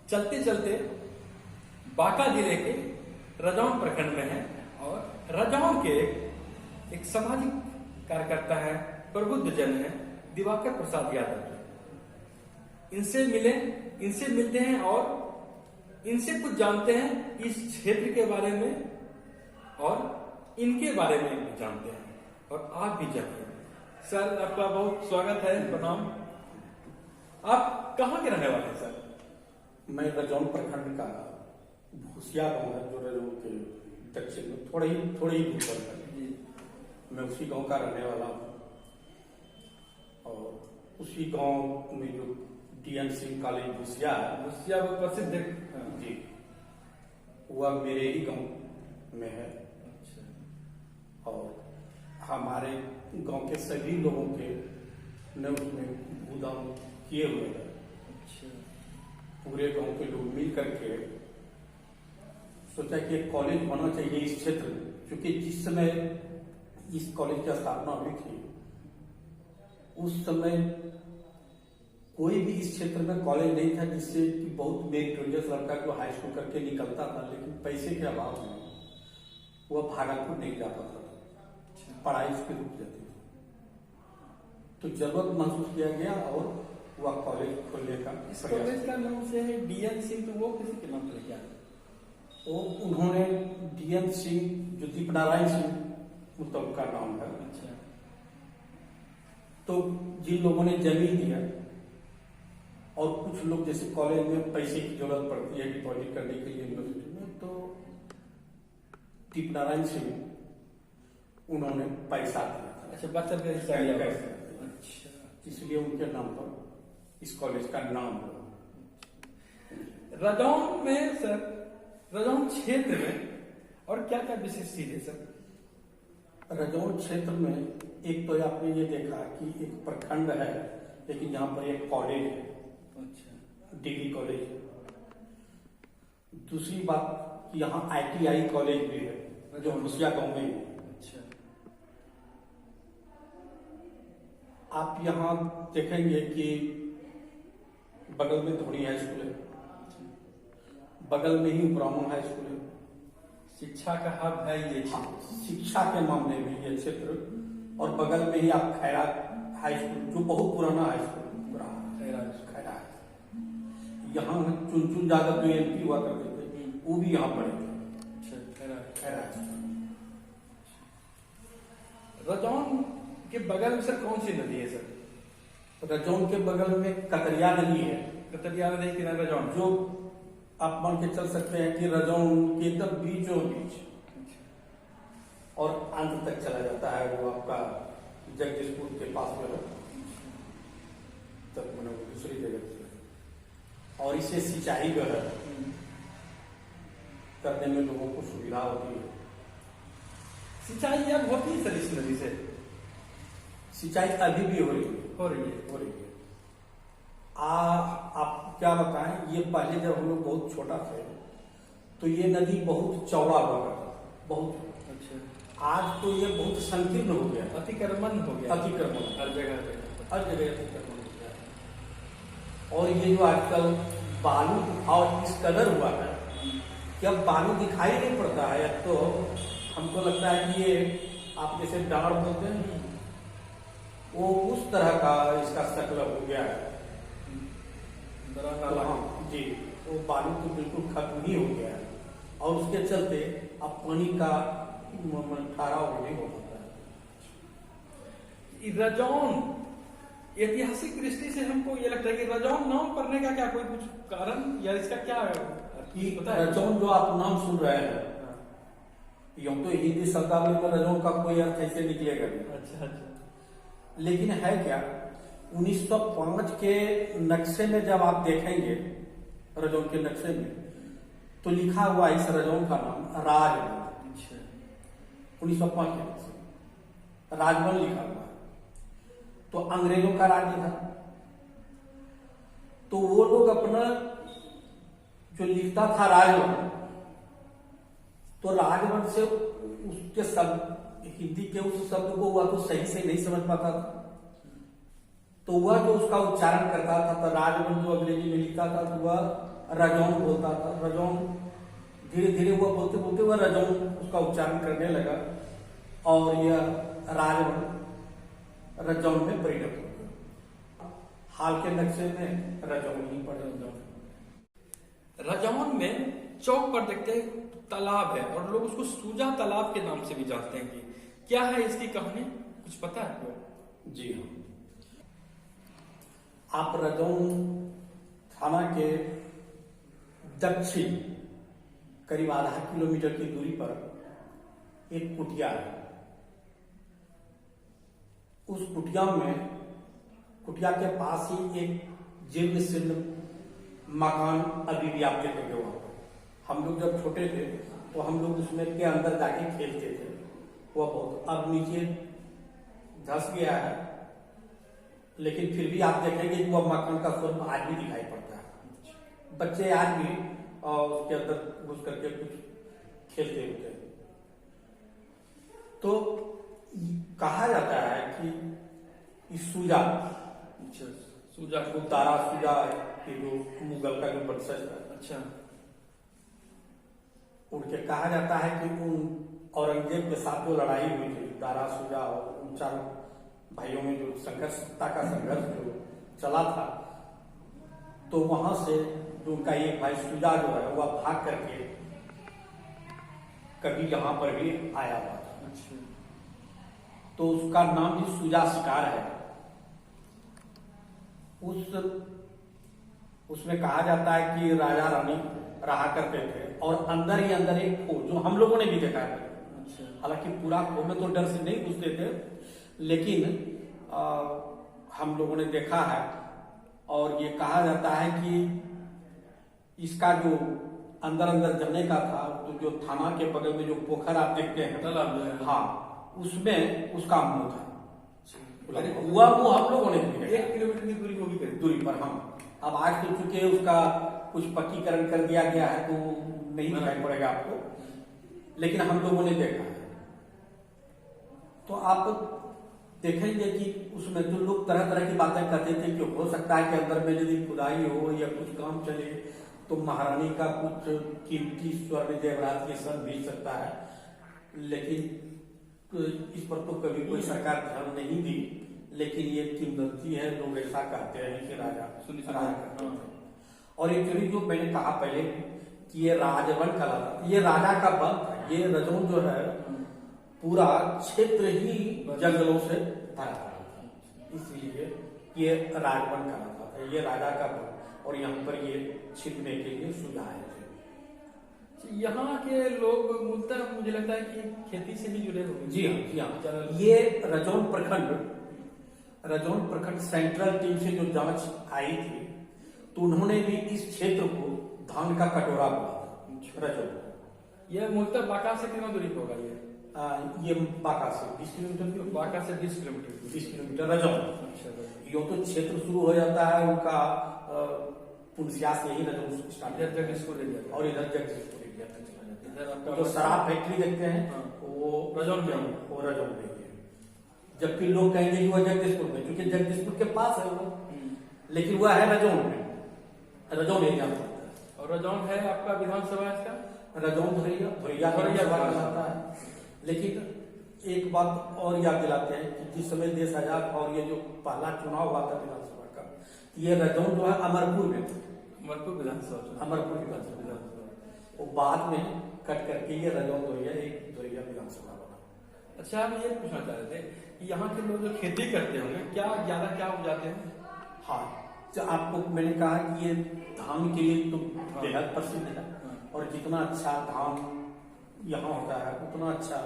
चलते चलते बांका जिले के रजौन प्रखंड में है और रजौन के एक सामाजिक कार्यकर्ता है, प्रबुद्ध जन है, दिवाकर प्रसाद यादव। इनसे मिलते हैं और इनसे कुछ जानते हैं इस क्षेत्र के बारे में और इनके बारे में भी जानते हैं और आप भी जानिए। सर, आपका बहुत स्वागत है, प्रणाम। आप कहाँ के रहने वाले हैं सर? मैं रजौन प्रखंड का भूसिया गांव है जो रजौन के दक्षिण में थोड़ी ही दूर पर है। मैं उसी गांव का रहने वाला हूँ और उसी गांव में जो DN सिंह कॉलेज भूसिया है, भूसिया वो प्रसिद्ध है जी, वह मेरे ही गांव में है। अच्छा। और हमारे गांव के सभी लोगों के ने उसमें भूदान किए हुए हैं। अच्छा। पूरे गांव के लोग मिल करके सोचा कि एक कॉलेज होना चाहिए इस क्षेत्र में, क्योंकि जिस समय इस कॉलेज की स्थापना हुई थी उस समय कोई भी इस क्षेत्र में कॉलेज नहीं था जिससे कि बहुत मेरिटोरियस लड़का जो हाई स्कूल करके निकलता था, लेकिन पैसे के अभाव में वह भागलपुर नहीं जा पाता था, पढ़ाई उसकी रुक जाती थी। तो जरूरत महसूस किया गया और वह कॉलेज खोलने का। इस कॉलेज का नाम से है DN सिंह, तो वो किसी के नाम से क्या है? वो उन्होंने DN सिंह जो दीपनारायण सिंह मतलब का नाम है। अच्छा। तो जिन लोगों ने जमीन दिया और कुछ लोग जैसे कॉलेज में पैसे की जरूरत पड़ती है डिपॉजिट करने के लिए यूनिवर्सिटी में, तो दीपनारायण सिंह उन्होंने पैसा दिया था। अच्छा, बचत का हिस्सा लिया। अच्छा, इसलिए उनके नाम पर इस कॉलेज का नाम हुआ। रजौन में सर, रजौन क्षेत्र में और क्या क्या विशेष चीज है सर? रजौन क्षेत्र में एक तो आपने ये देखा कि एक प्रखंड है, लेकिन यहाँ पर एक कॉलेज है। अच्छा। डिग्री कॉलेज है। दूसरी बात कि यहाँ ITI कॉलेज भी है जो भूसिया गांव में है। अच्छा। आप यहाँ देखेंगे कि बगल में धोनी हाई स्कूल है, बगल में ही ब्राह्मण हाई स्कूल है। शिक्षा का हब है ये। शिक्षा के मामले में ये क्षेत्र, और बगल में ही आप खैरा हाई स्कूल जो बहुत पुराना हाई स्कूल खैरा है। यहाँ चुन यादव जो MP हुआ करते थे वो भी यहाँ पढ़े थे। खैरा रजौन के बगल में सर कौन सी नदी है सर? रजौन के बगल में कतरिया नदी है। कतरिया नदी किनारे रजौन, जो आप मान के चल सकते हैं कि रजौन के एकदम बीचों बीच और अंत तक चला जाता है। वो आपका जगदीशपुर के पास में है तक, मैंने दूसरी जगह से। और इससे सिंचाई जो है करने में लोगों को सुविधा होती है। सिंचाई अब होती है सर इस नदी से? सिंचाई अभी भी हो रही है। आप क्या बताएं, ये पहले जब हम लोग बहुत छोटा थे तो ये नदी बहुत चौड़ा हुआ करता था, बहुत। अच्छा। आज तो ये बहुत संकीर्ण हो गया, अतिक्रमण हो गया, अतिक्रमण हर जगह अतिक्रमण हो गया। और ये जो आजकल बालू और इस कदर हुआ है कि अब बालू दिखाई नहीं पड़ता है। अब तो हमको लगता है कि ये आप जैसे डांड बोलते हैं वो उस तरह का इसका शक्ल हो गया है। जी, वो बालू तो बिल्कुल खत्म ही हो गया है और उसके चलते अब पानी का ठहराव नहीं हो पाता है। रजौन ऐतिहासिक दृष्टि से हमको ये लगता है कि रजौन नाम पड़ने का क्या कोई कुछ कारण या इसका क्या है? रजौन जो आप नाम सुन रहे हैं, यूं तो हिंदी शब्दावली में रजौन का कोई अर्थ ऐसे निकलेगा नहीं। अच्छा। लेकिन है क्या, 1905 के नक्शे में जब आप देखेंगे, रजौन के नक्शे में, तो लिखा हुआ इस रजौन का नाम राजवन। 1905 के नक्शे राजवन लिखा हुआ। तो अंग्रेजों का राज्य था, तो वो लोग अपना जो लिखता था राजवन, तो राजवन से उसके शब्द हिंदी के उस शब्द को वह तो सही से नहीं समझ पाता था, तो वह जो उसका उच्चारण करता था, तो राजवन जो अंग्रेजी में लिखता था तो वह रजौन बोलता था। रजौन धीरे धीरे वो बोलते बोलते वह रजौन उसका उच्चारण करने लगा और यह राजवन रजौन में परिणत हो गया। हाल के नक्शे में रजौन ही पड़े। रजौन में चौक पर देखते हैं तालाब है और लोग उसको सूजा तालाब के नाम से भी जानते हैं। कि क्या है इसकी कहानी, कुछ पता है आपको? जी हाँ, आप रजौन थाना के दक्षिण करीब आधा किलोमीटर की दूरी पर एक कुटिया है। उस कुटिया के पास ही एक जीर्ण शीर्ण मकान अभी भी आप देखेंगे वहां पर। हम लोग जब छोटे थे तो हम लोग उसमें के अंदर जाके खेलते थे। वह बहुत अब नीचे धंस गया है, लेकिन फिर भी आप देखेंगे कि वह मकान का स्वरूप आज भी दिखाई पड़ता है। बच्चे आज भी उसके अंदर घुस करके कुछ खेलते होते हैं। तो कहा जाता है कि इस सूजा को तारा सूजा के जो मुगल का जो वंशज है, अच्छा, उनके कहा जाता है कि उन औरंगजेब के साथ जो लड़ाई हुई थी, दारा सूजा और उन चारों भाइयों में जो सत्ता का संघर्ष जो चला था, तो वहां से जो उनका एक भाई सूजा जो है वह भाग करके कभी यहां पर भी आया हुआ था। अच्छा। तो उसका नाम भी सूजा शिकार है। उसमें कहा जाता है कि राजा रानी रहा करते थे और अंदर ही अंदर एक खो, जो हम लोगों ने भी देखा है। अच्छा। हालांकि पूरा खो में तो डर से नहीं घुसते थे, लेकिन हम लोगों ने देखा है। और ये कहा जाता है कि इसका जो अंदर अंदर जाने का था, तो जो थाना के बगल में जो पोखर आप देखते हैं, तालाब, हाँ, उसमें उसका मुंह था। हुआ वो हम लोगों ने 1 किलोमीटर की दूरी को भी करीब दूरी पर। हम अब आज तो चूंकि उसका कुछ पक्कीकरण कर दिया गया है तो नहीं दिखाई पड़ेगा आपको, लेकिन हम लोगों ने देखा है। तो आप देखेंगे कि उसमें तो लोग तरह तरह की बातें करते थे कि हो सकता है कि अंदर में यदि खुदाई हो या कुछ काम चले तो महारानी का कुछ कीमती स्वर्ण जेवरात ये सब मिल सकता है, लेकिन इस पर तो कभी कोई सरकार ध्यान नहीं दी। लेकिन ये किंवदंती है, लोग ऐसा कहते हैं कि राजा करते थे। और एक चीज जो मैंने कहा पहले कि ये राजवन कहलाता, ये राजा का वन था। ये रजौन जो है पूरा क्षेत्र ही जंगलों से भरा था, इसलिए ये राजवन कहलाता था। ये राजा का वन, और यहाँ पर ये छिपने के लिए सुझाए थे। यहाँ के लोग मूलतः मुझे लगता है कि खेती से भी जुड़े हुए। जी हाँ, जी हाँ। ये रजौन प्रखंड सेंट्रल टीम से जो जांच आई थी, तो उन्होंने भी इस क्षेत्र को धान का कटोरा बोला रजौन। यह मूलतः बांका से कितना दूरी पर होगा? ये बांका से 20 किलोमीटर, बांका से 20 किलोमीटर, 20 किलोमीटर रजौन। अच्छा। यो तो क्षेत्र शुरू हो जाता है उनका पुनसिया से ही रजौन स्टार्ट, इधर जगदीशपुर एरिया और इधर जगदीशपुर एरिया तक चला जाता है। इधर आपका जो शराब फैक्ट्री देखते हैं वो रजौन में, वो रजौन में है। जबकि लोग कहेंगे कि वह जगदीशपुर में, क्योंकि जगदीशपुर के पास है वो, लेकिन वह है रजौन में, रजौन एरिया में। और रजौन है आपका विधानसभा इसका रजौन धुरिया आता है। लेकिन एक बात और याद दिलाते हैं कि जिस समय देश आजाद और ये जो पहला चुनाव हुआ था विधानसभा का, ये रजौन जो है अमरपुर में था। अमरपुर विधानसभा, अमरपुर विधानसभा, वो बाद में कट करके ये रजौन धुरिया विधानसभा बना। अच्छा, हम ये पूछना चाह रहे थे कि यहाँ के लोग जो खेती करते होंगे, क्या ज्यादा क्या उपजाते हैं? हाँ, तो आपको मैंने कहा कि ये धान के लिए तो बेहद प्रसिद्ध है, और जितना अच्छा धान यहाँ होता है उतना अच्छा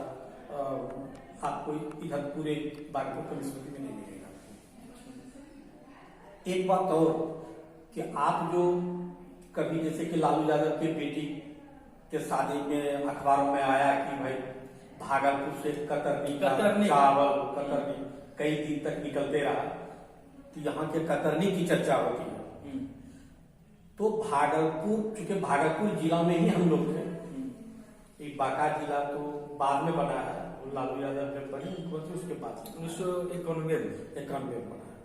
आपको इधर पूरे बागपत कमिश्नरी में नहीं मिलेगा। एक बात और कि आप जो कभी जैसे कि लालू यादव की बेटी के शादी में अखबारों में आया कि भाई भागलपुर से कतरनी का चावल, कतरनी कई दिन तक निकलते रहा, तो यहाँ के कतरनी की चर्चा होती है। तो भागलपुर, चूंकि भागलपुर जिला में ही हम लोग थे, एक बांका जिला तो बाद में बना है, लालू यादव जब बने उसके बाद 1991 में बना है।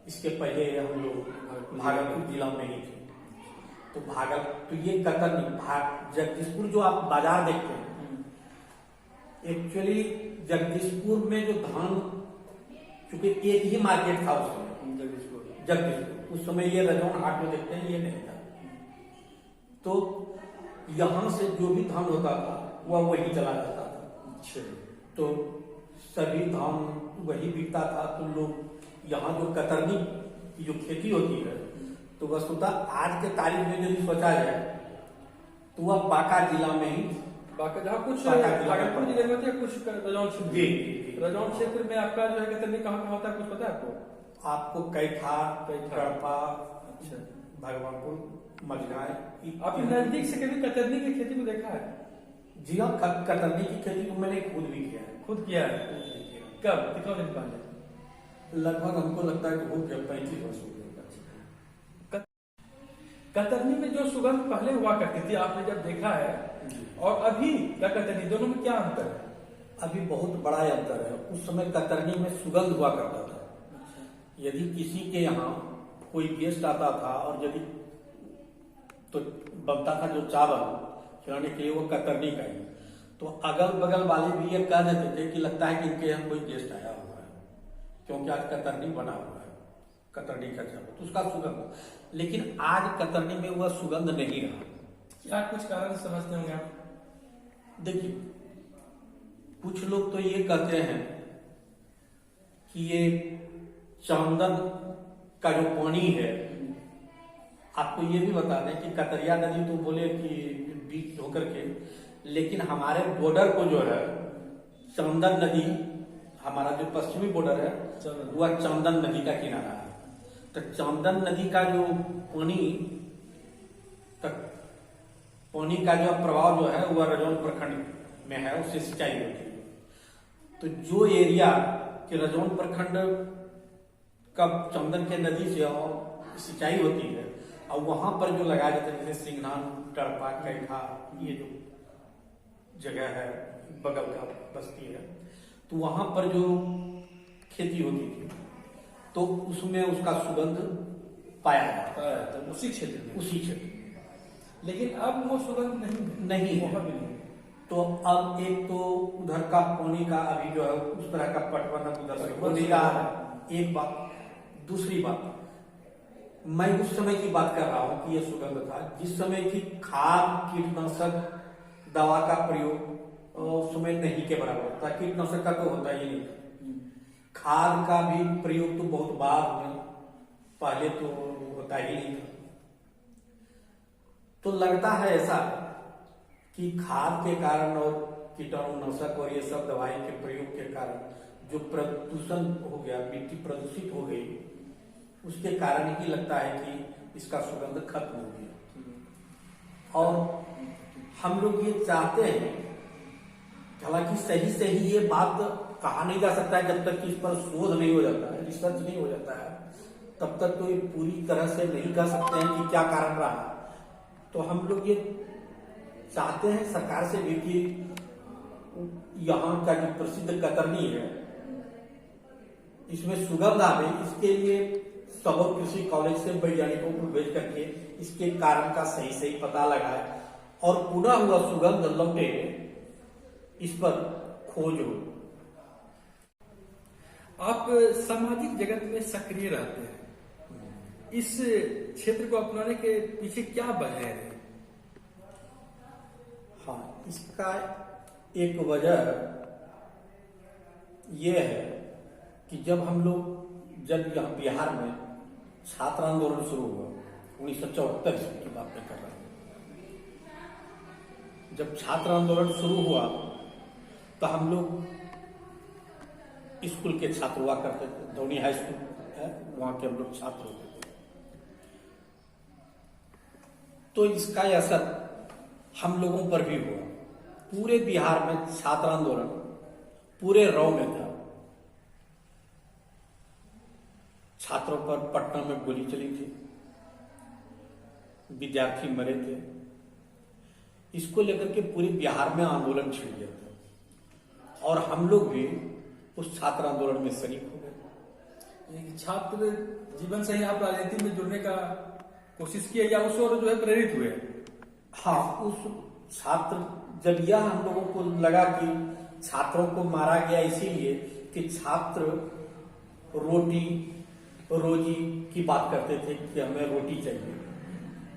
इसके पहले हम लोग भागलपुर जिला में ही थे। तो तो ये कतरनी जगदीशपुर जो आप बाजार देखते हैं, एक्चुअली जगदीशपुर में जो धान, क्योंकि एक ही मार्केट था उस समय जगदीशपुर, उस समय ये रजौन हाट में देखते हैं ये नहीं था, तो यहाँ से जो भी धान होता था वह वही चला जाता था। तो सभी धान वही बिकता था, तो लोग यहाँ जो कतरनी की जो खेती होती है, तो वस्तुतः आज के तारीख में यदि सोचा जाए तो वह बांका जिला में ही, बांका जहाँ कुछ भागलपुर भागलपुर जिले में थे, कुछ रजौन क्षेत्र, जी रजौन क्षेत्र में आपका जो है कतरनी कहाँ कहाँ होता है, कुछ पता है आपको? आपको कैथा, कड़पा, अच्छा, भगवानपुर, मझगांव। आपने नजदीक से कभी कतरनी की खेती को देखा है? जी हाँ, कतरनी की खेती तो मैंने खुद भी किया है। खुद किया है? कब, कितना दिन पहले? लगभग हमको लगता है कि हो गया 35 वर्ष हो गया। कतरनी में जो सुगंध पहले हुआ करती थी, आपने जब देखा है, और अभी का कतरनी, दोनों में क्या अंतर है? अभी बहुत बड़ा अंतर है। उस समय कतरनी में सुगंध हुआ करता था। यदि किसी के यहाँ कोई गेस्ट आता था और यदि तो बनता था जो चावल खिलाने के लिए, वो कतरनी का ही, तो अगल बगल वाले भी ये कह देते थे कि लगता है कि इनके यहाँ कोई गेस्ट आया हुआ है, क्योंकि आज कतरनी बना हुआ है, कतरनी का चावल, तो उसका सुगंध। लेकिन आज कतरनी में वह सुगंध नहीं रहा। क्या कुछ कारण समझते होंगे आप? देखिए, कुछ लोग तो ये कहते हैं कि ये चंदन का जो पानी है, आपको ये भी बता दें कि कतरिया नदी तो बोले कि बीच होकर के, लेकिन हमारे बॉर्डर को जो है चंदन नदी, हमारा जो पश्चिमी बॉर्डर है वह चंदन नदी का किनारा है। तो चंदन नदी का जो पानी का जो प्रभाव जो है वह रजौन प्रखंड में है, उससे सिंचाई होती है। तो जो एरिया के रजौन प्रखंड का चंदन के नदी से और सिंचाई होती है, और वहां पर जो लगाया जाता है, जैसे सिंघनान, टड़पा, कैथा, ये जो जगह है बगल का बस्ती है, तो वहां पर जो खेती होती थी, तो उसमें उसका सुगंध पाया जाता है, तो उसी क्षेत्र में, उसी क्षेत्र। लेकिन अब वो सुगंध नहीं है। वहां भी नहीं। तो अब एक तो उधर का पानी का अभी जो है उस तरह का पटवन उधर से हो नहीं रहा है, एक बात। दूसरी बात, मैं उस समय की बात कर रहा हूं कि यह सुगंध था जिस समय की खाद कीटनाशक दवा का प्रयोग उस समय नहीं के बराबर था। कीटनाशक का तो होता ही नहीं था, खाद का भी प्रयोग तो बहुत बाद में, पहले तो होता ही नहीं था। तो लगता है ऐसा कि खाद के कारण और कीटाणुनाशक और ये सब दवाई के प्रयोग के कारण जो प्रदूषण हो गया, मिट्टी प्रदूषित हो गई, उसके कारण ही लगता है कि इसका सुगंध खत्म हो गया। और हम लोग ये चाहते हैं, हालांकि सही से ही ये बात कहा नहीं जा सकता है जब तक कि इस पर शोध नहीं हो जाता है, रिसर्च नहीं हो जाता है, तब तक तो ये पूरी तरह से नहीं कह सकते हैं कि क्या कारण रहा। तो हम लोग ये चाहते हैं सरकार से भी कि यहाँ का जो प्रसिद्ध कतरनी है इसमें सुगंध आवे, इसके लिए सबौर कृषि कॉलेज से वैज्ञानिकों को भेज करके इसके कारण का सही सही पता लगाए और पुनः हुआ सुगंध लौटे, इस पर खोज हो। आप सामाजिक जगत में सक्रिय रहते हैं, इस क्षेत्र को अपनाने के पीछे क्या वजह है? हाँ, इसका एक वजह यह है कि जब यहाँ बिहार में छात्र आंदोलन शुरू हुआ, 1974 की बात मैं कर रहा हूँ, जब छात्र आंदोलन शुरू हुआ तो हम लोग स्कूल के छात्र हुआ करते थे, धौनी हाई स्कूल है, वहां के हम लोग छात्र होते थे। तो इसका असर हम लोगों पर भी हुआ। पूरे बिहार में छात्र आंदोलन पूरे रौ में था। छात्रों पर पटना में गोली चली थी, विद्यार्थी मरे थे। इसको लेकर के पूरे बिहार में आंदोलन छिड़ गया था और हम लोग भी उस छात्र आंदोलन में शरीक हो गए। छात्र जीवन से ही आप राजनीति में जुड़ने का कोशिश की है या उस ओर जो है प्रेरित हुए? हाँ, उस छात्र जब यह हम लोगों को लगा कि छात्रों को मारा गया इसीलिए कि छात्र रोटी रोजी की बात करते थे कि हमें रोटी चाहिए।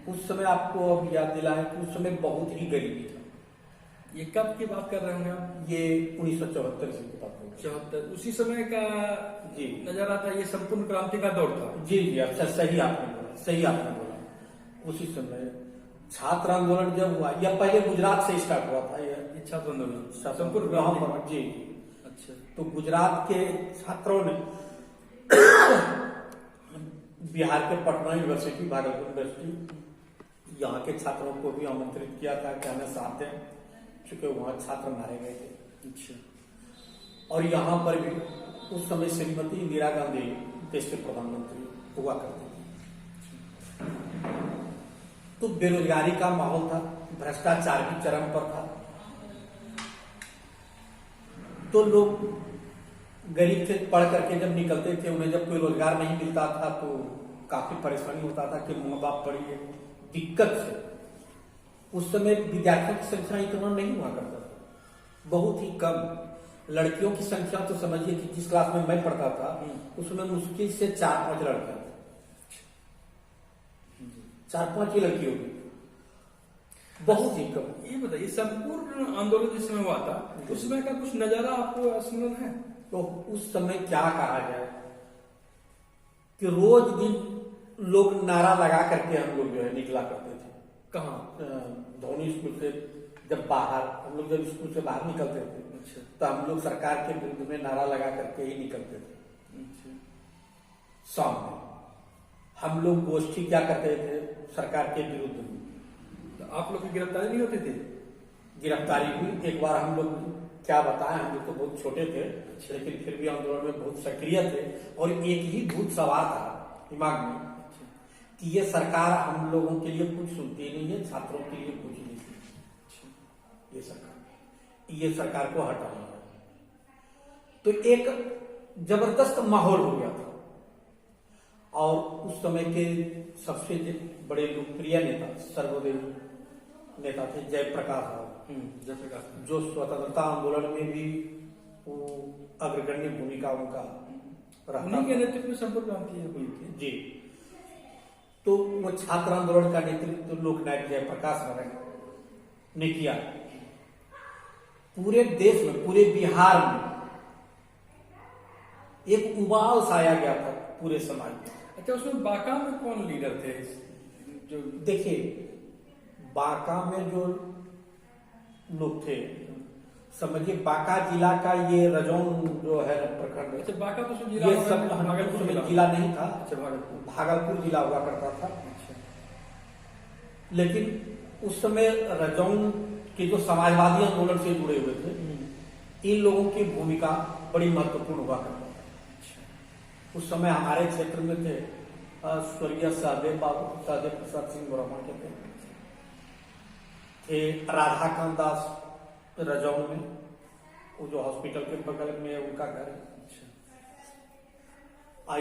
उस समय आपको अब याद दिलाएं कि उस समय बहुत ही गरीबी था। ये कब की बात कर रहे होंगे आप? ये 1974 से की बात होगी। 74 उसी समय का जी नजारा था, ये संपूर्ण क्रांति का दौर था। जी जी, अच्छा सही आपने बोला, सही आपने बोला। उसी समय छात्र आंदोलन जब हुआ, यह पहले गुजरात से स्टार्ट हुआ था। यह छात्र आंदोलन संपूर्ण क्रांति। जी। अच्छा। तो गुजरात के छात्रों ने बिहार के पटना यूनिवर्सिटी, भागलपुर यूनिवर्सिटी, यहाँ के छात्रों को भी आमंत्रित किया था कि हमें साथ दें, चूंकि वहाँ छात्र मारे गए थे। अच्छा। और यहाँ पर भी उस समय श्रीमती इंदिरा गांधी देश के प्रधानमंत्री हुआ करते थे। तो बेरोजगारी का माहौल था, भ्रष्टाचार भी चरम पर था। तो लोग गरीब थे, पढ़ करके जब निकलते थे, उन्हें जब कोई रोजगार नहीं मिलता था तो काफी परेशानी होता था कि माँ बाप बड़ी दिक्कत से। उस समय विद्यार्थियों की संख्या इतना नहीं हुआ करता था, बहुत ही कम। लड़कियों की संख्या तो समझिए कि जिस क्लास में मैं पढ़ता था उसमें मुश्किल से 4-5 लड़कियां थी, 4-5 ही लड़की होगी, बहुत ही कम। ये बताइए, संपूर्ण आंदोलन जिस समय हुआ था उसमें का कुछ नजारा आपको स्मरण है? तो उस समय क्या कहा जाए कि रोज दिन लोग नारा लगा करके हम लोग जो है निकला करते थे। कहाँ? धोनी स्कूल से जब बाहर, हम लोग जब स्कूल से बाहर निकलते थे अच्छा। तो हम लोग सरकार के विरुद्ध में नारा लगा करके ही निकलते थे। अच्छा। शाम में हम लोग गोष्ठी क्या करते थे सरकार के विरुद्ध में। तो आप लोग की गिरफ्तारी नहीं होती थी? गिरफ्तारी हुई एक बार। हम लोग क्या बताएं, हम लोग तो बहुत छोटे थे, लेकिन फिर भी आंदोलन में बहुत सक्रिय थे। और एक ही भूत सवार था दिमाग में कि ये सरकार हम लोगों के लिए कुछ सुनती नहीं है, छात्रों के लिए कुछ नहीं सुनती। ये सरकार को हटाना है। तो एक जबरदस्त माहौल हो गया था। और उस समय के सबसे बड़े लोकप्रिय नेता, सर्वोदय नेता थे जयप्रकाश राव, जयप्रकाश, जो स्वतंत्रता आंदोलन में भी वो अग्रगण्य भूमिका उनका रहा। उन्हीं के नेतृत्व में संपूर्ण क्रांति हुई थी। जी। तो वो छात्र आंदोलन का नेतृत्व लोकनायक जयप्रकाश ने किया। पूरे देश में, पूरे बिहार में एक उबाल छाया गया था पूरे समाज में। अच्छा, उसमें बांका में कौन लीडर थे? जो देखिए, बांका में जो लोग थे, समझिए बांका जिला का ये रजौन जो है प्रखंड। अच्छा, बांका तो जिला, ये सब भागलपुर में जिला नहीं था। अच्छा, भागलपुर जिला हुआ करता था। अच्छा। लेकिन उस समय रजौन के जो समाजवादी आंदोलन से जुड़े हुए थे, इन लोगों की भूमिका बड़ी महत्वपूर्ण हुआ करता था। उस समय हमारे क्षेत्र में थे स्वर्गीय सहदेव प्रसाद सिंह वर्मा के थे राधाकांत दास रजौन में, वो जो हॉस्पिटल के बगल में है उनका घर है।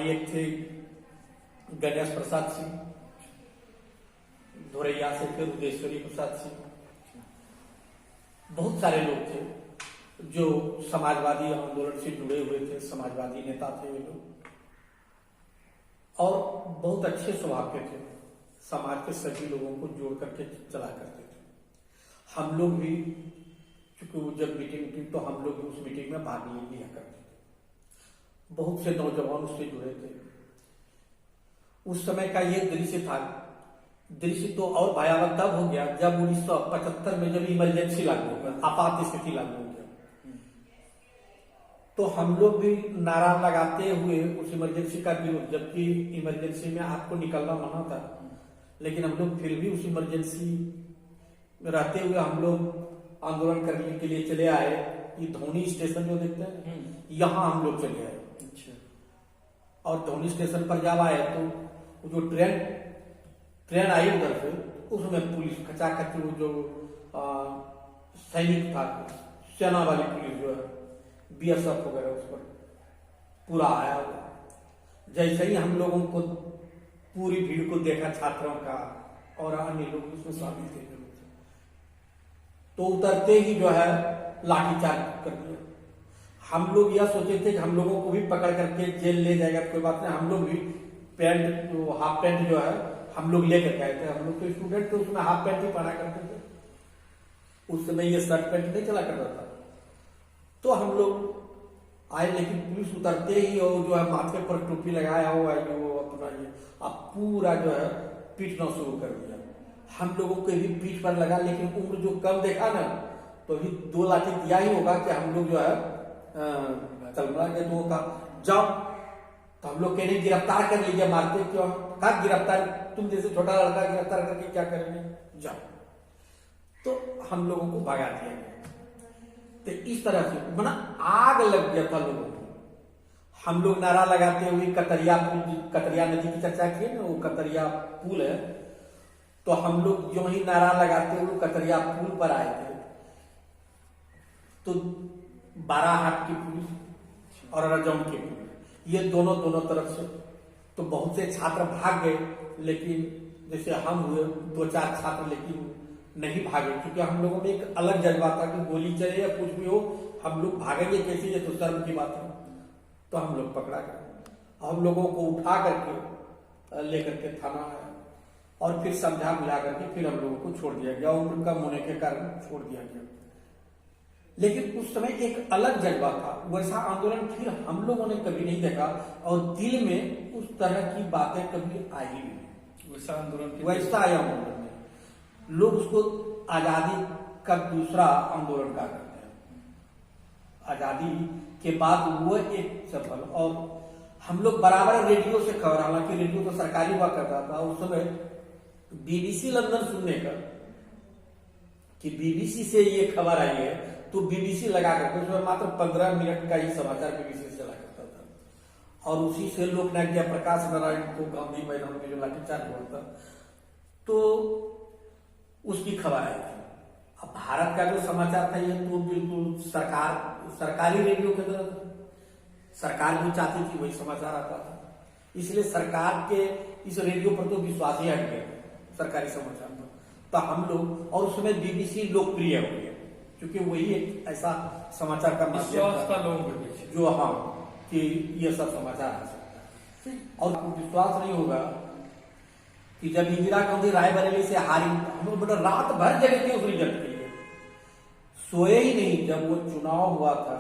एक थे गणेश प्रसाद सिंह, धोरैया से थे उदेश्वरी प्रसाद सिंह। बहुत सारे लोग थे जो समाजवादी आंदोलन से जुड़े हुए थे, समाजवादी नेता थे वे लोग, और बहुत अच्छे स्वभाव के थे। समाज के सभी लोगों को जोड़ करके चला करते थे। हम लोग भी, चूंकि वो जब मीटिंग थी तो हम लोग भी उस मीटिंग में भाग लिया करते थे। बहुत से नौजवान उससे जुड़े थे। उस समय का ये दृश्य था। दृश्य तो और भयावह तब हो गया जब 1975 में जब इमरजेंसी लागू हो गया, आपात स्थिति लागू हो गया। तो हम लोग भी नारा लगाते हुए उस इमरजेंसी का विरोध, जबकि इमरजेंसी में आपको निकलना मना था, लेकिन हम लोग फिर भी उस इमरजेंसी में रहते हुए हम लोग आंदोलन करने के लिए चले आए। ये धोनी स्टेशन जो देखते हैं, यहाँ हम लोग चले आए। अच्छा। और धोनी स्टेशन पर जब आए तो जो ट्रेन आई उधर से, उसमें पुलिस खचाखच, वो जो सैनिक था, सेना वाली पुलिस जो है, BSF वगैरह, उस पर पूरा आया। जैसे ही हम लोगों को पूरी भीड़ को देखा छात्रों का और अन्य लोग उसमें शामिल थे। तो उतरते ही जो है लाठीचार्ज कर दिया। हम लोग यह सोचे थे कि हम लोगों को भी पकड़ करके जेल ले जाएगा, कोई बात नहीं, हम लोग भी पैंट जो हाफ पैंट जो है हम लोग लेकर गए थे। हम लोग तो स्टूडेंट थे, उसमें हाफ पैंट ही पहना करते थे, उस समय ये शर्ट पैंट नहीं चला करता था। तो हम लोग आए, लेकिन पुलिस उतरते ही और जो है माथे पर टोपी लगाया हुआ है वो अपना ये अब पूरा जो है पीटना शुरू कर दिया। हम लोगों को भी पीठ पर लगा, लेकिन उम्र जो कम देखा ना तो अभी 2 लाठी दिया ही होगा कि हम लोग जो है चलना के तो का जाओ। तो हम लोग कह गिरफ्तार कर लीजिए, मारते क्यों, कहा गिरफ्तार, तुम जैसे छोटा लड़का गिरफ्तार करके क्या करेंगे, जाओ। तो हम लोगों को भगा दिया गया। तो इस तरह से माना आग लग गया था लोगों को। हम लोग नारा लगाते हुए कतरिया पुल, कतरिया नदी की चर्चा की ना, वो कतरिया पुल है, तो हम लोग जो ही नारा लगाते हुए कतरिया पुल पर आए थे तो बाराहाट की पुलिस और रजौन की पुलिस, ये दोनों तरफ से, तो बहुत से छात्र भाग गए, लेकिन जैसे हम हुए 2-4 छात्र लेकिन नहीं भागे, क्योंकि हम लोगों में एक अलग जज्बा था कि गोली चले या कुछ भी हो हम लोग भागेंगे कैसे, ये तो शर्म की बात है। तो हम लोग पकड़ा गए, हम लोगों को उठा करके लेकर के थाना आया और फिर समझा बुला करके फिर हम लोगों को छोड़ दिया गया, उम्र कम होने के कारण छोड़ दिया गया। लेकिन उस समय एक अलग जज्बा था, वैसा आंदोलन फिर हम लोगों ने कभी नहीं देखा और दिल में उस तरह की बातें कभी आई नहीं। वैसा आंदोलन वैसा आया आंदोलन में लोग उसको आजादी का दूसरा आंदोलन का करते हैं। आजादी के बाद वो एक सफल, और हम लोग बराबर रेडियो से खबर, हालांकि रेडियो तो सरकारी हुआ करता था उस समय, बीबीसी लंदन सुनने का कि बीबीसी से ये खबर आई है तो बीबीसी लगा करके उसमें मात्र 15 मिनट का ही समाचार बीबीसी से चला करता था, और उसी से लोकनायक जयप्रकाश नारायण को गांधी मैदान में जो लाठीचार्ज हुआ था तो उसकी खबर आई थी। अब भारत का जो समाचार था ये तो बिल्कुल सरकारी रेडियो के तरह था, सरकार भी चाहती थी वही समाचार आता था, इसलिए सरकार के इस रेडियो पर तो विश्वास ही हट गया सरकारी समाचार पर। तो हम लोग, और उस समय बीबीसी लोकप्रिय हो गया क्योंकि वही एक ऐसा समाचार का माध्यम था लोगों के बीच जो हाँ कि ये सब समाचार आ सकता है। और विश्वास नहीं होगा कि जब इंदिरा गांधी रायबरेली से हारी, हम लोग मतलब रात भर जगे थे उस रिजल्ट के लिए, सोए ही नहीं। जब वो चुनाव हुआ था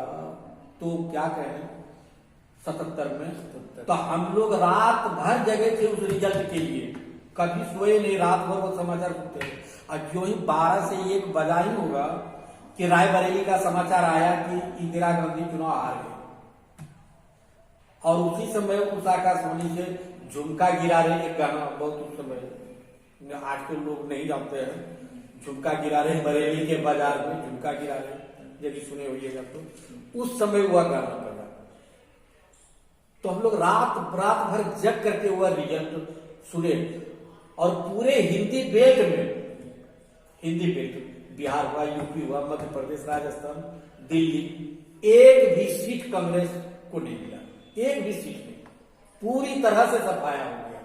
तो क्या कहें 77 में, तो हम लोग रात भर जगे थे उस रिजल्ट के लिए, कभी सोए नहीं, रात भर वो समाचार सुनते हैं। और जो ही 12 से 1 बजा ही होगा कि रायबरेली का समाचार आया कि इंदिरा गांधी चुनाव हार गए, और उसी समय उस आकाशवाणी से झुमका गिरा रहे, एक गाना बहुत उस समय, आज तो लोग नहीं जानते हैं, झुमका गिरा रहे बरेली के बाजार में, झुमका गिरा रहे, यदि सुने होइएगा तो उस समय हुआ गाना बजा। तो हम लोग रात भर जग करके हुआ रिजल्ट सुने, और पूरे हिंदी बेल्ट बिहार हुआ, यूपी हुआ, मध्य प्रदेश, राजस्थान, दिल्ली, एक भी सीट कांग्रेस को नहीं मिला, एक भी सीट नहीं, पूरी तरह से सफाया हो गया।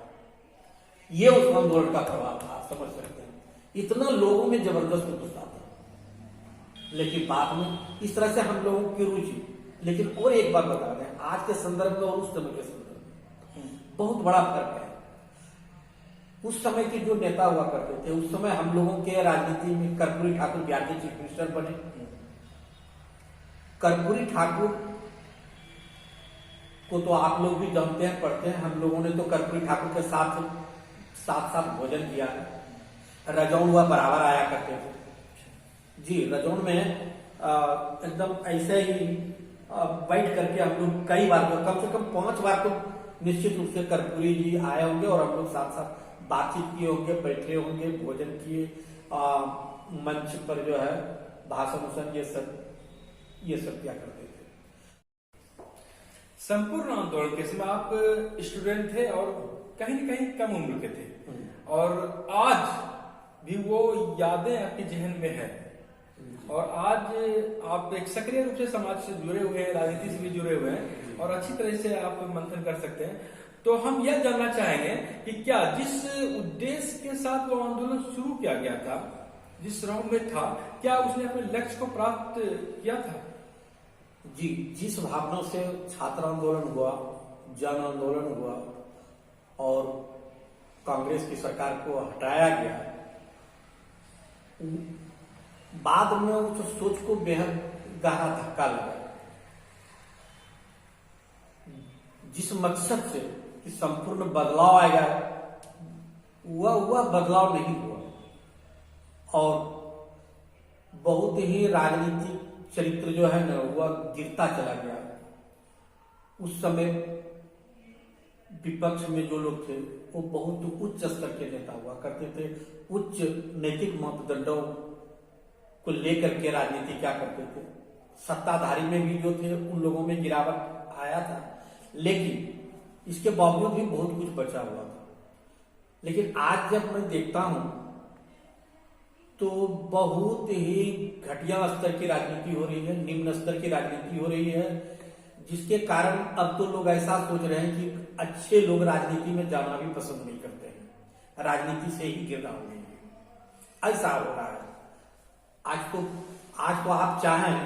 ये उस आंदोलन का प्रभाव था, समझ सकते हैं, इतना लोगों में जबरदस्त गुस्सा था। लेकिन बाद में इस तरह से हम लोगों की रुचि, लेकिन और एक बात बता दें, आज के संदर्भ में और उस समय के संदर्भ में बहुत बड़ा फर्क है। उस समय के जो नेता हुआ करते थे, उस समय हम लोगों के राजनीति में कर्पूरी ठाकुर बिहार के चीफ मिनिस्टर बने। कर्पूरी ठाकुर को तो आप लोग भी जानते हैं, पढ़ते हैं, हम लोगों ने तो कर्पूरी ठाकुर के साथ भोजन किया है। रजौन हुआ बराबर आया करते थे जी, रजौन में एकदम ऐसे ही बैठ करके हम लोग कई बार, कम से कम 5 बार तो निश्चित रूप से कर्पूरी जी आए होंगे, और हम लोग साथ बातचीत किए होंगे, बैठे होंगे, भोजन किए, मंच पर जो है भाषण ये सब क्या करते थे। संपूर्ण आंदोलन के समय आप स्टूडेंट थे और कहीं न कहीं कम उम्र के थे, और आज भी वो यादें आपके जहन में है, और आज आप एक सक्रिय रूप से समाज से जुड़े हुए हैं, राजनीति से भी जुड़े हुए हैं, और अच्छी तरह से आप मंथन कर सकते हैं। तो हम यह जानना चाहेंगे कि क्या जिस उद्देश्य के साथ वो आंदोलन शुरू किया गया था, जिस राउंड में था, क्या उसने अपने लक्ष्य को प्राप्त किया था? जी, जिस भावना से छात्र आंदोलन हुआ, जन आंदोलन हुआ और कांग्रेस की सरकार को हटाया गया, बाद में उस सोच को बेहद गहरा धक्का लगा। जिस मकसद से कि संपूर्ण बदलाव आएगा, वह बदलाव नहीं हुआ और बहुत ही राजनीतिक चरित्र जो है ना, वह गिरता चला गया। उस समय विपक्ष में जो लोग थे वो बहुत उच्च स्तर के नेता हुआ करते थे, उच्च नैतिक मापदंडों को लेकर के राजनीति क्या करते थे। सत्ताधारी में भी जो थे उन लोगों में गिरावट आया था, लेकिन इसके बावजूद भी बहुत कुछ बचा हुआ था। लेकिन आज जब मैं देखता हूं तो बहुत ही घटिया स्तर की राजनीति हो रही है, निम्न स्तर की राजनीति हो रही है, जिसके कारण अब तो लोग ऐसा सोच रहे हैं कि अच्छे लोग राजनीति में जाना भी पसंद नहीं करते हैं, राजनीति से ही गिरना हो गई है। ऐसा हो रहा है। आज तो आप चाहें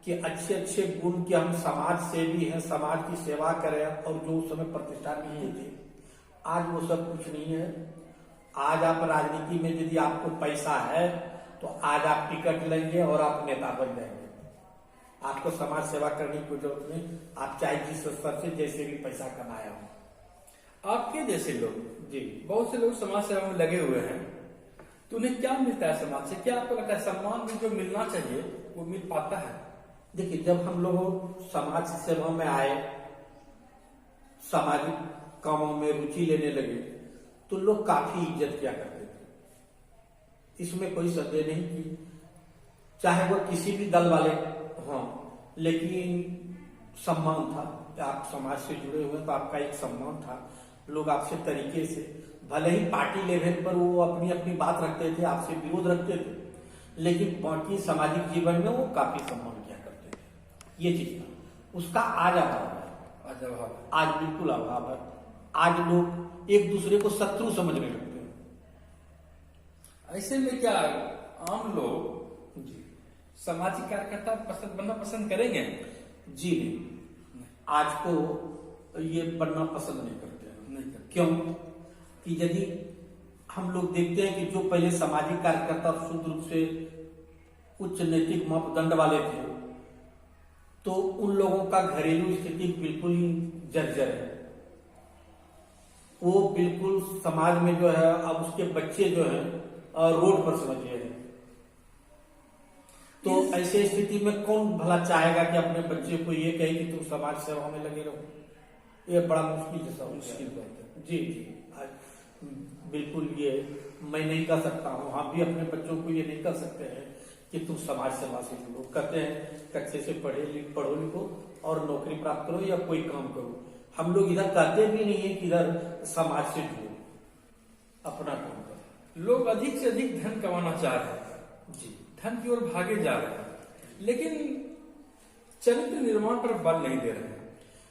कि अच्छे अच्छे गुण के हम समाज सेवी हैं, समाज की सेवा करें, और जो उस समय प्रतिष्ठा मिलती थी, आज वो सब कुछ नहीं है। आज आप राजनीति में यदि आपको पैसा है तो आज आप टिकट लेंगे और आप नेता बन जाएंगे। आपको समाज सेवा करने की जरूरत नहीं, आप चाहे जिस स्तर से जैसे भी पैसा कमाया हो। आपके जैसे लोग, जी, बहुत से लोग समाज सेवा में लगे हुए हैं, तो उन्हें क्या मिलता है समाज से? क्या आपको लगता है सम्मान भी जो मिलना चाहिए वो मिल पाता है? देखिए, जब हम लोग समाज सेवा में आए, सामाजिक कामों में रुचि लेने लगे, तो लोग काफी इज्जत किया करते थे। इसमें कोई संदेह नहीं कि चाहे वो किसी भी दल वाले हों, लेकिन सम्मान था। आप समाज से जुड़े हुए तो आपका एक सम्मान था। लोग आपसे तरीके से, भले ही पार्टी लेवल पर वो अपनी अपनी बात रखते थे, आपसे विरोध रखते थे, लेकिन बाकी सामाजिक जीवन में वो काफी सम्मान किया करते थे। ये चीज था। उसका आज अभाव है। आज बिल्कुल अभाव है। आज लोग एक दूसरे को शत्रु समझने लगते हैं। ऐसे में क्या आम लोग जी, सामाजिक कार्यकर्ता बनना पसंद करेंगे? जी नहीं, आज को ये बनना पसंद नहीं करते हैं। नहीं करते। क्यों? कि यदि हम लोग देखते हैं कि जो पहले सामाजिक कार्यकर्ता शुद्ध रूप से उच्च नैतिक मापदंड वाले थे, तो उन लोगों का घरेलू स्थिति बिल्कुल ही जर्जर है। वो बिल्कुल समाज में जो है, अब उसके बच्चे जो हैं रोड पर समझिए हैं। तो ऐसे स्थिति में कौन भला चाहेगा कि अपने बच्चे को ये कहे कि तुम समाज सेवा में लगे रहो? ये बड़ा मुश्किल जैसा मुश्किल बात है। जी जी, आज बिल्कुल ये मैं नहीं कर सकता हूँ, हम भी अपने बच्चों को ये नहीं कर सकते हैं कि तुम समाज सेवा से जुड़ो। कहते हैं कच्चे से पढ़ो लिखो और नौकरी प्राप्त करो या कोई काम करो। हम लोग इधर कहते भी नहीं है कि इधर समाज से जुड़ो, अपना काम करो। लोग अधिक से अधिक धन कमाना चाह रहे हैं, जी, धन की ओर भागे जा रहे हैं, लेकिन चरित्र निर्माण पर बल नहीं दे रहे हैं।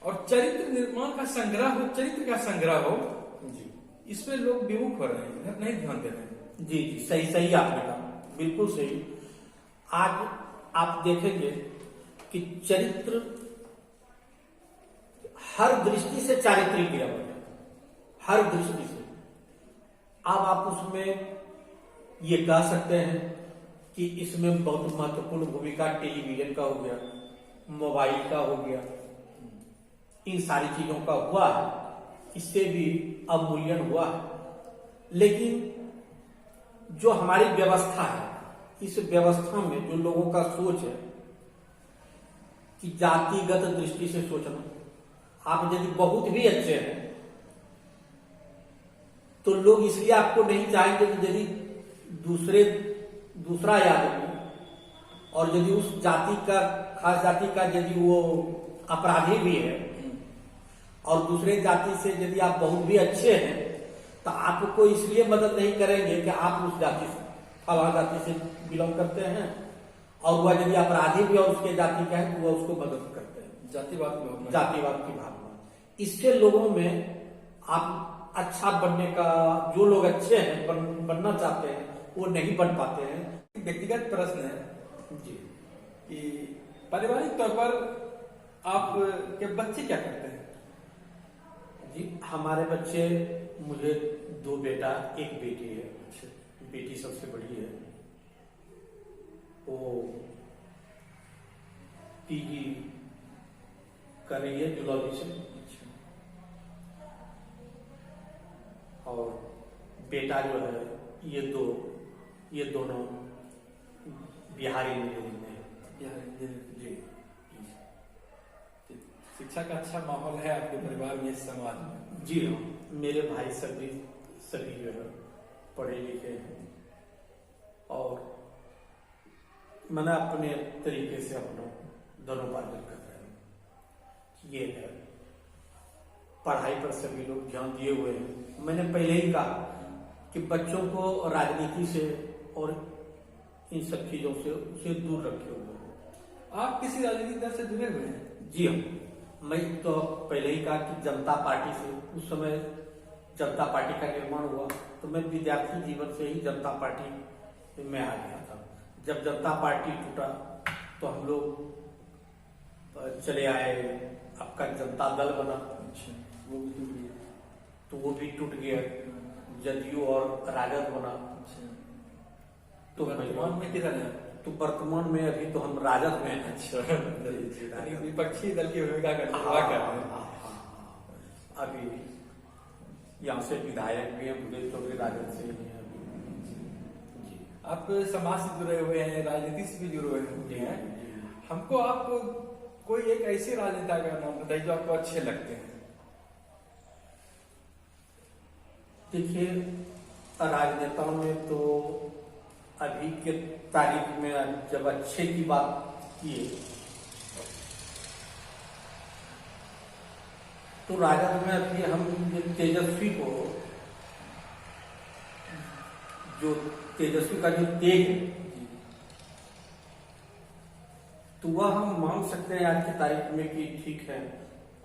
और चरित्र निर्माण का संग्रह हो, चरित्र का संग्रह हो, जी, इस पे लोग विमुख हो रहे हैं, इधर नहीं ध्यान दे रहे हैं। जी जी, सही सही आपने कहा, बिल्कुल सही। आज आप देखेंगे कि चरित्र हर दृष्टि से चारित्रिक गिरावट है, हर दृष्टि से। अब आप उसमें ये कह सकते हैं कि इसमें बहुत महत्वपूर्ण भूमिका टेलीविजन का हो गया, मोबाइल का हो गया, इन सारी चीजों का हुआ है, इससे भी अवमूल्यन हुआ है। लेकिन जो हमारी व्यवस्था है, इस व्यवस्था में जो लोगों का सोच है कि जातिगत दृष्टि से सोचना, आप यदि बहुत भी अच्छे हैं तो लोग इसलिए आपको नहीं चाहेंगे कि यदि दूसरा आदमी और यदि उस जाति का, खास जाति का यदि वो अपराधी भी है और दूसरे जाति से यदि आप बहुत भी अच्छे हैं तो आपको इसलिए मदद नहीं करेंगे कि आप उस जाति से, फला जाति से बिलोंग करते हैं, और वह यदि अपराधी भी और उसके जाति का है तो वह उसको मदद करते हैं। जातिवाद की भावना। जातिवाद की भावना, इससे लोगों में आप अच्छा बनने का, जो लोग अच्छे हैं बनना चाहते हैं वो नहीं बन पाते हैं। व्यक्तिगत प्रश्न है जी कि पारिवारिक तौर पर आप के बच्चे क्या करते हैं? जी, हमारे बच्चे, मुझे 2 बेटा 1 बेटी है। बेटी सबसे बड़ी है, वो पीजी कर रही है जूलॉजी से, और बेटा जो है ये दोनों बिहार इंजीनियरिंग में है। जी, शिक्षा का अच्छा माहौल है आपके परिवार में, इस समाज में? जी हाँ, मेरे भाई सभी जो है पढ़े लिखे हैं, और मैंने अपने तरीके से अपना धनोपार्जन कर रहे हैं। ये है, पढ़ाई पर सभी लोग ध्यान दिए हुए हैं। मैंने पहले ही कहा कि बच्चों को राजनीति से और इन सब चीजों से उसे दूर रखे हुए हैं। आप किसी राजनीतिक दल से जुड़े हुए हैं? जी हाँ, मैं तो पहले ही कहा कि जनता पार्टी से, उस समय जनता पार्टी का निर्माण हुआ तो मैं विद्यार्थी जीवन से ही जनता पार्टी में आ गया था। जब जनता पार्टी टूटा तो हम लोग चले आए, आपका जनता दल बना, वो भी टूट गया। तो वो भी टूट गया, जदयू और राजद बना। तो वर्तमान में किधर है? तो वर्तमान में अभी तो हम राजद में हैं। अच्छा, विपक्षी दल की भूमिका कर रहे हैं। अभी यहाँ से विधायक भी हैं, मुझे तो भी राजद से ही हैं अभी। आप समाज से जुड़े हुए हैं, राजनीति से भी जुड़े हुए हैं। हमको आप कोई एक ऐसे राजनेता का नाम बताइए जो आपको अच्छे लगते हैं। देखिए, राजनेताओं में तो अभी के तारीख में जब अच्छे की बात किए तो राजद में अभी हम तेजस्वी को, जो तेजस्वी का जो तेज है, तो वह हम मान सकते हैं आज की तारीख में कि ठीक है।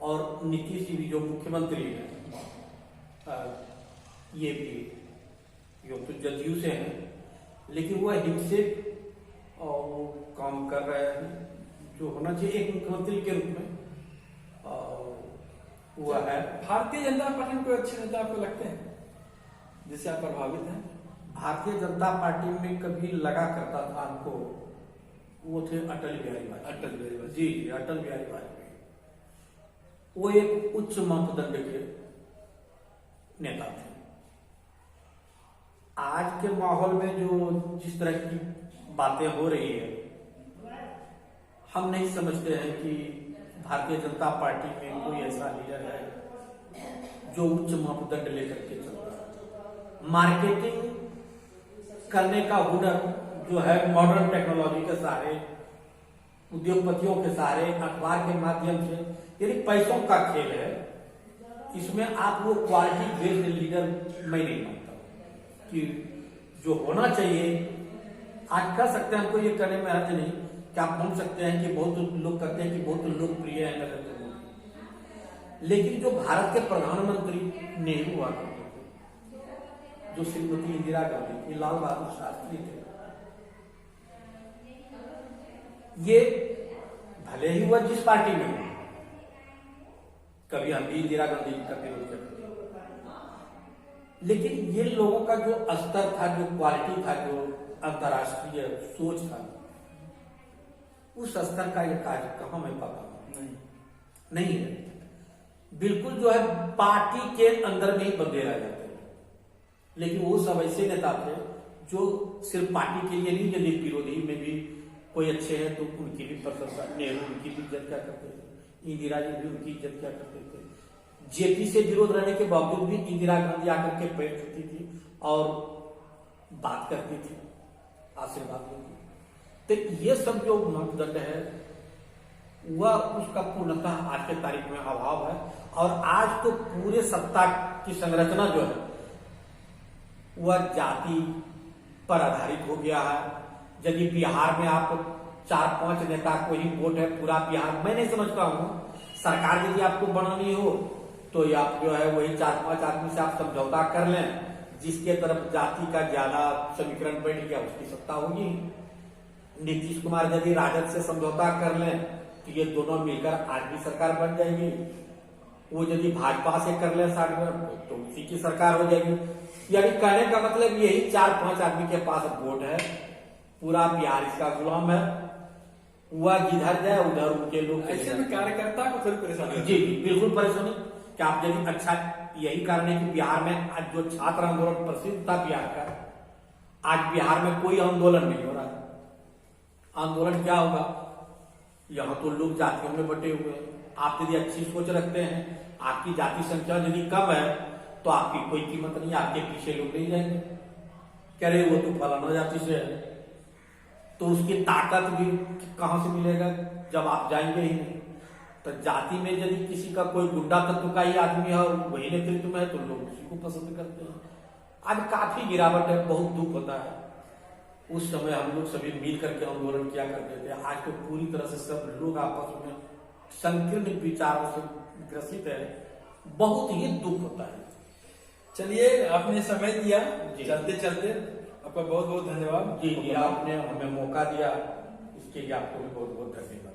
और नीतीश जी भी जो मुख्यमंत्री हैं, ये भी तो जदयू से हैं, लेकिन वह हिंसक और काम कर रहे हैं जो होना चाहिए एक मुख्यमंत्री के रूप में, हुआ है। भारतीय जनता पार्टी में कोई अच्छे नेता आपको लगते हैं जिससे आप प्रभावित हैं? भारतीय जनता पार्टी में कभी लगा करता था हमको, वो थे अटल बिहारी वाजपेयी। जी, अटल बिहारी वाजपेयी, वो एक उच्च मापदंड के नेता थे। आज के माहौल में जो जिस तरह की बातें हो रही है, हम नहीं समझते हैं कि भारतीय जनता पार्टी में कोई ऐसा लीडर है जो उच्च मापदंड लेकर के चलता है। मार्केटिंग करने का हुनर जो है मॉडर्न टेक्नोलॉजी के सहारे, उद्योगपतियों के सहारे, अखबार के माध्यम से, यानी पैसों का खेल है। इसमें आप वो क्वालिटी बेस्ड लीडर मैं नहीं मानता कि जो होना चाहिए। आज कर सकते हैं, हमको ये करने में हर्ज नहीं कि आप मान सकते हैं कि बहुत लोग कहते हैं कि बहुत लोकप्रिय है नरेंद्र मोदी, लेकिन जो भारत के प्रधानमंत्री नेहरू हुआ करते थे, जो श्रीमती इंदिरा गांधी थी, लाल बहादुर शास्त्री थे, ये भले ही वह जिस पार्टी में हो, कभी हम भी इंदिरा गांधी का विरोध करते, लेकिन ये लोगों का जो स्तर था, जो क्वालिटी था, जो अंतर्राष्ट्रीय सोच था, उस स्तर का ये कार्य कहां मैं पाता हूं? नहीं है। बिल्कुल जो है पार्टी के अंदर में ही बंधे रह जाते हैं। लेकिन वो सब ऐसे नेता थे जो सिर्फ पार्टी के लिए नहीं, यदि विरोधी में भी कोई अच्छे हैं तो उनकी भी प्रशंसा, नेहरू उनकी भी इज्जत क्या करते थे, इंदिरा जी भी उनकी इज्जत क्या करते थे। जेपी से विरोध रहने के बावजूद भी इंदिरा गांधी आकर के बैठती थी और बात करती थी, आशीर्वाद देती। तो ये सब जो मापदंड है वह उसका पूर्णतः आज के तारीख में अभाव है। और आज तो पूरे सत्ता की संरचना जो है वह जाति पर आधारित हो गया है। यदि बिहार में आप 4-5 नेता को ही वोट है पूरा बिहार, मैं नहीं समझता हूं सरकार यदि आपको बनानी हो तो तो आप जो है वही 4-5 आदमी से आप समझौता कर लें, जिसके तरफ जाति का ज्यादा समीकरण बैठ गया उसकी सत्ता होगी। नीतीश कुमार यदि राजद से समझौता कर लें तो ये दोनों मिलकर आज भी सरकार बन जाएगी। वो यदि भाजपा से कर ले साथ में तो उसी की सरकार हो जाएगी। यानी कहने का मतलब यही 4-5 आदमी के पास वोट है, पूरा बिहार इसका गुलाम है, वह जिधर जाए उधर उनके लोग। ऐसे में कार्यकर्ता को थोड़ी परेशानी जी बिल्कुल परेशानी। कि आप यदि अच्छा, यही कारण है कि बिहार में आज जो छात्र आंदोलन प्रसिद्ध था बिहार का, आज बिहार में कोई आंदोलन नहीं हो रहा है। आंदोलन क्या होगा, यहाँ तो लोग जातियों में बटे हुए हैं। आप यदि अच्छी सोच रखते हैं, आपकी जाति संख्या यदि कम है तो आपकी कोई कीमत नहीं, आपके पीछे लोग नहीं जाएंगे, कह रहे वो तो फलाना जाति से है, तो उसकी ताकत भी कहां से मिलेगा जब आप जाएंगे ही नहीं। तो जाति में यदि किसी का कोई गुंडा तत्व का ही आदमी है और वही नेतृत्व में है तो लोग उसी को पसंद करते हैं। आज काफी गिरावट है, बहुत दुख होता है। उस समय हम लोग सभी मिल करके आंदोलन किया करते थे, आज तो पूरी तरह से सब लोग आपस में संकीर्ण विचारों से ग्रसित है, बहुत ही दुख होता है। चलिए, आपने समय दिया, जी। चलते चलते आपका बहुत बहुत धन्यवाद। जी, आपने हमें मौका दिया, इसके लिए आपको भी बहुत बहुत धन्यवाद।